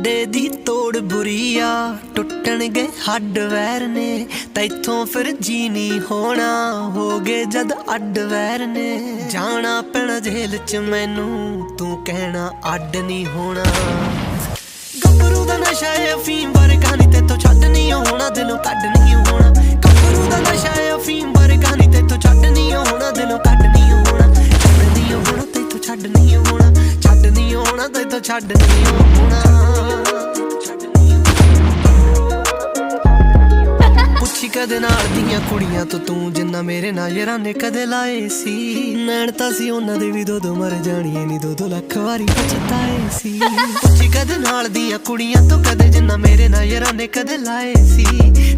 ਮੁੰਡੇ ਦੀ ਤੋੜ ਬੁਰੀ ਆ, ਟੁੱਟਣਗੇ ਹੱਡ ਵੈਰ ਨੇ, ਤੈਥੋਂ ਫਿਰ ਜੀ ਨਹੀਂ ਹੋਣਾ, ਹੋ ਗਏ ਜਦ ਅੱਡ ਵੈਰ ਨੇ। ਜਾਣਾ ਪੈਣਾ ਜੇਲ੍ਹ ਚ ਮੈਨੂੰ, ਤੂੰ ਕਹਿਣਾ ਅੱਡ ਨਹੀਂ ਹੋਣਾ। ਗੱਭਰੂ ਦਾ ਨਸ਼ਾ ਏ ਅਫੀਮ ਵਰਗਾ ਨੀ, ਤੇਥੋਂ ਛੱਡ ਨਹੀਂ ਹੋਣਾ, ਦਿਲੋਂ ਕੱਢ ਨਹੀਂ ਹੋਣਾ। ਗੱਭਰੂ ਦਾ ਨਸ਼ਾ ਏ ਅਫੀਮ ਵਰਗਾ ਨੀ, ਤੇਥੋਂ ਛੱਡ ਨਹੀਂ ਹੋਣਾ, ਦਿਲੋਂ ਕੱਢ ਨਹੀਂ ਹੋਣਾ। ਛੱਡ ਨਹੀਂ ਹੋਣਾ ਤੈਥੋਂ, ਛੱਡ ਨਹੀਂ ਹੋਣਾ, ਛੱਡ ਨਹੀਂ ਹੋਣਾ ਤੈਥੋਂ, ਛੱਡ ਨਹੀਂ ਹੋਣਾ। ਪੁੱਛੀ ਕਦੇ ਨਾਲ ਦੀਆਂ ਕੁੜੀਆਂ ਤੋਂ ਤੂੰ, ਜਿੰਨਾ ਮੇਰੇ ਨਾਲ ਯਾਰਾਂ ਨੇ ਕਦੇ ਲਾਏ ਸੀ। ਨੈਣ ਤਾਂ ਸੀ ਉਹਨਾਂ ਦੇ ਵੀ ਦੋ ਮਰ ਜਾਣੀਏ ਨੀ, 2-2 ਲੱਖ ਵਾਰੀ ਪਛਤਾਏ ਸੀ। ਪੁੱਛੀ ਕਦੇ ਨਾਲ ਦੀਆਂ ਕੁੜੀਆਂ ਤੋਂ ਕਦੇ, ਜਿੰਨਾ ਮੇਰੇ ਨਾਲ ਯਾਰਾਂ ਨੇ ਕਦੇ ਲਾਏ ਸੀ।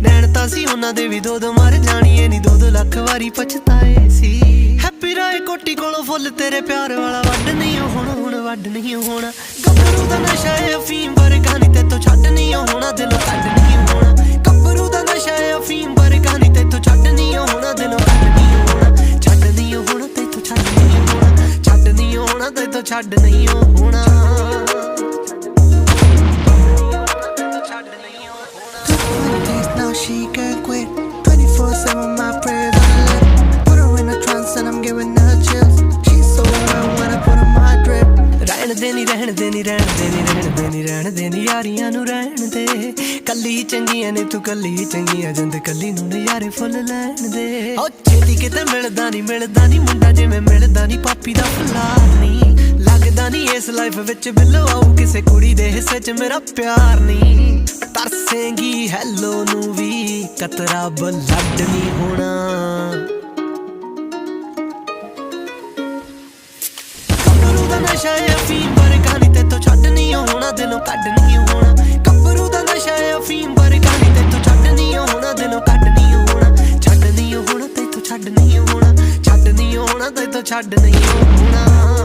ਨੈਣ ਤਾਂ ਸੀ ਉਹਨਾਂ ਦੇ ਵੀ ਦੋ ਮਰ ਜਾਣੀਏ ਨੀ, 2-2 ਲੱਖ ਵਾਰੀ ਪਛਤਾਏ ਸੀ। ਹੈਪੀ ਰਾਏ ਕੋਟੀ ਕੋਲੋਂ ਫੁੱਲ ਤੇਰੇ ਪਿਆਰ ਵਾਲਾ ਵੱਢ ਨਹੀਂ ਹੋਣਾ, ਹੁਣ ਵੱਢ ਨਹੀਂ ਹੋਣਾ। ਗੱਭਰੂ ਦਾ ਨਸ਼ਾ ਏ ਅਫੀਮ ਵਰਗਾ ਨੀ, ਤੇਥੋਂ ਛੱਡ ਨਹੀਂ ਹੋਣਾ, ਦਿਲੋਂ ਕੱਢ ਨਹੀਂ ਹੋਣਾ। ਗੱਭਰੂ ਦਾ ਨਸ਼ਾ ਏ ਅਫੀਮ ਵਰਗਾ ਨੀ, ਤੇਥੋਂ ਛੱਡ ਨਹੀਂ ਹੋਣਾ, ਦਿਲੋਂ ਕੱਢ ਨਹੀਂ ਹੋਣਾ। ਛੱਡ ਨਹੀਂ ਹੋਣਾ ਤੇਥੋਂ, ਛੱਡ ਨਹੀਂ ਹੋਣਾ, ਛੱਡ ਨਹੀਂ ਹੋਣਾ ਤੇਥੋਂ, ਛੱਡ ਨਹੀਂ ਹੋਣਾ। Now she can't quit 24/7 my prayers on her lip. Put her in a trance and I'm giving her chills. She's so around when I put on my drip. ਰਹਿਣ ਦੇ ਨੀ, ਰਹਿਣ ਦੇ ਨੀ, ਰਹਿਣ ਦੇ ਨੀ, ਰਹਿਣ ਦੇ ਨੀ, ਰਹਿਣ ਦੇ ਨੀ, ਯਾਰੀਆਂ ਨੂੰ ਰਹਿਣ ਦੇ। ਕੱਲੀ ਚੰਗੀਆਂ ਨੇ ਤੂੰ, ਕੱਲੀ ਚੰਗੀਆਂ ਜਿੰਦ ਕੱਲੀ ਨੂੰ ਨਜ਼ਾਰੇ ਫੁੱਲ ਲੈਣ ਦੇ। ਓ ਛੇਤੀ ਕਿਤੇ ਮਿਲਦਾ ਨੀ, ਮਿਲਦਾ ਨੀ ਮੁੰਡਾ ਜਿਵੇਂ ਮਿਲਦਾ ਨੀ ਪਾਪੀ ਦਾ ਫੁੱਲਾਰ ਨੀ। ਲੱਗਦਾ ਨੀ ਇਸ ਲਾਈਫ ਵਿੱਚ ਬਿੱਲੋ ਆਊ ਕਿਸੇ ਕੁੜੀ ਦੇ ਹਿੱਸੇ ਚ ਮੇਰਾ ਪਿਆਰ ਨੀ। ਤਰਸੇਂਗੀ ਹੈਲੋ ਨੂੰ ਵੀ, ਕਤਰਾ ਬਲੱਡ ਨਹੀਂ ਹੋਣਾ। ਗੱਭਰੂ ਦਾ ਨਸ਼ਾ ਏ ਅਫੀਮ ਵਰਗਾ ਨੀ, ਤੇਥੋਂ ਛੱਡ ਨਹੀਂ ਹੋਣਾ, ਦਿਲੋਂ ਕੱਢ ਨਹੀਂ ਹੋਣਾ। ਗੱਭਰੂ ਦਾ ਨਸ਼ਾ ਏ ਅਫੀਮ ਵਰਗਾ ਨੀ, ਤੇਥੋਂ ਛੱਡ ਨਹੀਂ ਹੋਣਾ, ਦਿਲੋਂ ਕੱਢ ਨਹੀਂ ਹੋਣਾ। ਛੱਡ ਨਹੀਂ ਹੋਣਾ ਤੇਥੋਂ, ਛੱਡ ਨਹੀਂ ਹੋਣਾ, ਛੱਡ ਨਹੀਂ ਹੋਣਾ ਤੇਥੋਂ, ਛੱਡ ਨਹੀਂ ਹੋਣਾ।